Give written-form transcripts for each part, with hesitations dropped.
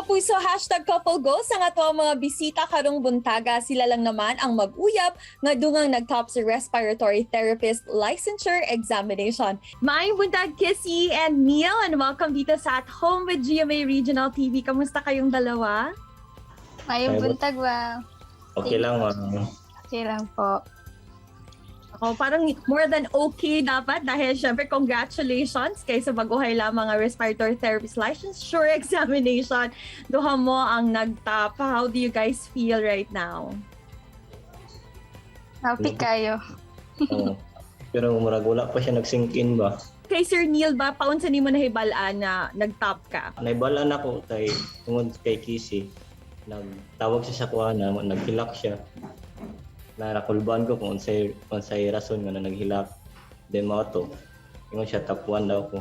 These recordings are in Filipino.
kapuso, #couple goals ang ato mga bisita karong buntaga. Sila lang naman ang mag-uyab nga dungang nag-top sa Respiratory Therapist Licensure Examination. Maayong buntag, Kissy and Neil, and welcome dito sa At Home with GMA Regional TV. Kamusta kayong dalawa? Maayong buntag ba? Okay lang, ma'am. Okay lang po. Ako, parang more than okay dapat dahil syempre congratulations kay sa baguhay lamang ang Respiratory Therapist Licensure Examination. Duha mo ang nag-top. How do you guys feel right now? Happy kayo. Oo. Pero murag wala pa siya nag-sink in ba? Kay Sir Neil ba, paunsa ni mo nahibalaan na nag-top ka? Naibalaan ako tungod kay Kissy. Nagtawag siya sa kuha na, naghilak siya. Narakulban ko kung unsay rason nga na naghilak. Then mo to. Ingon siya top 1 daw ko.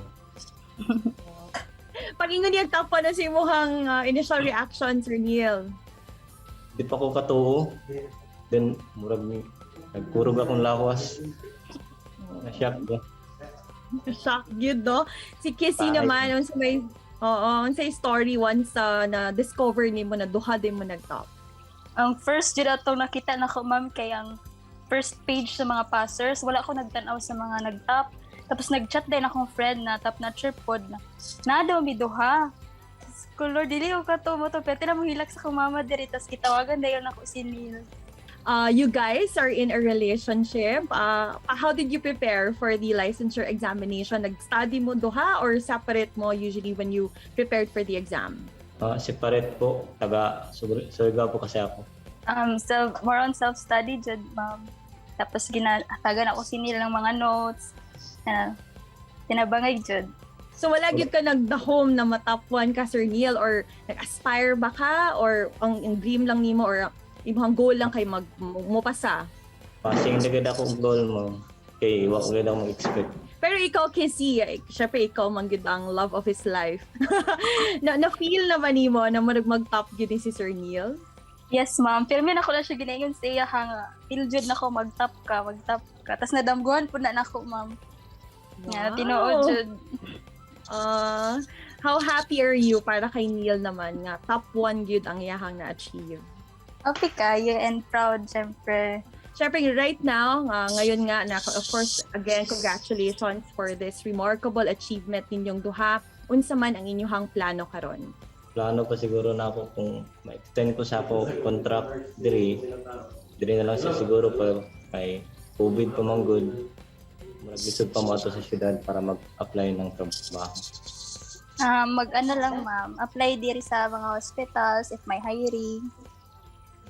Pag ingon yung top 1 na si muhang initial reaction, Sir Neil. Di pa ko katuo. Then murag nagkurog akong lawas. Na-shock ko. Shock yun, no? Si Kissy naman, unsay story once na discover ni mo na duha din mo nag-top. Ang first yun atong nakita na ko, ma'am, kay ang first page sa mga passers, wala ko nagtanaw sa mga nag-top. Tapos nag-chat din akong friend na Topnotcher pod na daw mi duha. Color dili ko kato mo to, pero mo hilak sa akong mama diri, tapos kitawagan dayon ako si Neil. You guys are in a relationship. How did you prepare for the licensure examination? Nag-study mo duha or separate mo usually when you prepared for the exam? Separate po. Surga po kasi ako. So more on self-study jud, ma'am. Tapos ginatagan ako si Neil ng mga notes. Tinabangay jud. So wala gyud ka nagdahom na ma-top 1 ka, Sir Neil, or nag-aspire ba ka, or ang dream lang nimo, or imong goal lang kay mupasa? Pasing nagad akong goal mo. Kay wala ko lang mo-expect. Pero ikaw, Kissy, syempre ikaw man gyud ang love of his life. Na-feel naman nimo na mag-top gyud ni si Sir Neil? Yes, ma'am. Pero na ako na siya ginayon sa iya nga. Feel jud na ko mag-top ka. Tapos nadamguhan po na ako, ma'am. Wow. Nga, tinuod jud. How happy are you para kay Neil naman nga top 1 gyud ang iyahang na-achieve? Happy kayo and proud, syempre. Siyempre, right now, ngayon nga, of course, again, congratulations for this remarkable achievement ninyong duha. Unsa man ang inyong plano karon? Plano pa siguro na ako kung ma-extend ko sa ako contract diri na lang siya siguro pa kay COVID pa man good. Mag-lisod pa mo ato sa syudad para mag-apply ng trabaho. Mag-ano lang, ma'am. Apply diri sa mga hospitals if may hiring.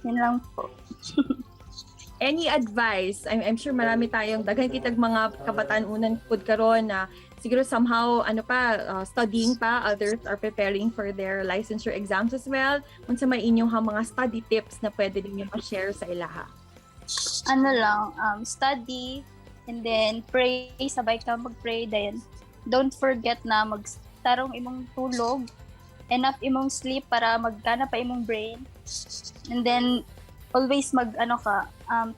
Yun lang po. Any advice? I'm sure marami tayong daghan kitag mga kabataan-unan pud karon na siguro somehow studying pa, others are preparing for their licensure exams as well. Unsa may inyong mga study tips na pwede ninyo ma-share sa ilaha? Ano lang, study and then pray, sabay ka mag-pray, then don't forget na magtarong imong tulog, enough imong sleep para magana pa imong brain, and then always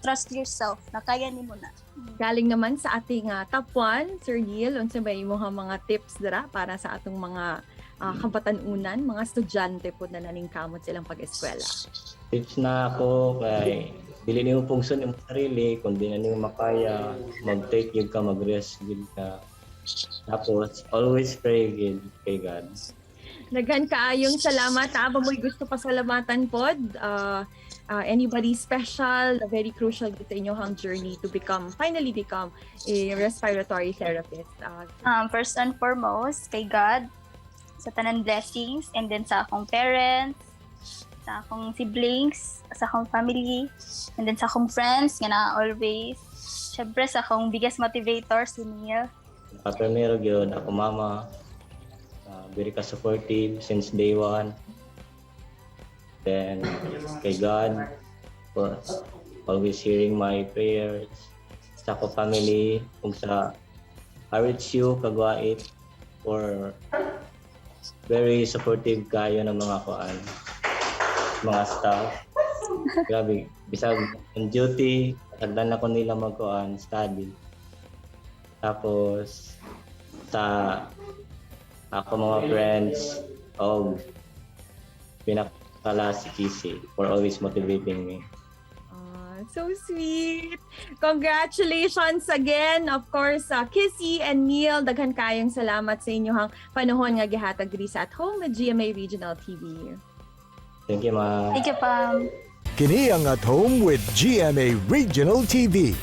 trust yourself na kaya nimo na. Galing naman sa ating top 1, Sir Neil, unsa ba imong mga tips dira para sa atong mga kabatan-unan, mga estudyante po na naningkamot silang pag-eskwela? Tips na ako kay dili nimo pungson imong sarili, kung di na nimo makaya, mag-take yun ka, mag-rest yun ka. Tapos always pray yun kay God. Daghan kaayong salamat. Mo'y gusto pasalamatan pod. Anybody special, very crucial dito inyong journey to finally become a respiratory therapist? First and foremost, kay God, sa tanan blessings, and then sa akong parents, sa akong siblings, sa akong family, and then sa akong friends, nga na always. Siyempre sa akong biggest motivator, si Neil. Primero yun, ako mama, very ka-supportive since day 1. Then, kay God, for always hearing my prayers. Sa ako family, kung sa RHU, Kagwait, for very supportive kayo ng mga staff. Grabe, bisag on duty, tagdan ako nila study. Tapos, sa ako mga friends, pinakala si Kissy for always motivating me. So sweet. Congratulations again. Of course, Kissy and Neil, daghan kayong salamat sa inyong panahon nga gihatag diri sa At Home with GMA Regional TV. Thank you, ma'am. Thank you, Pam. Kini ang At Home with GMA Regional TV.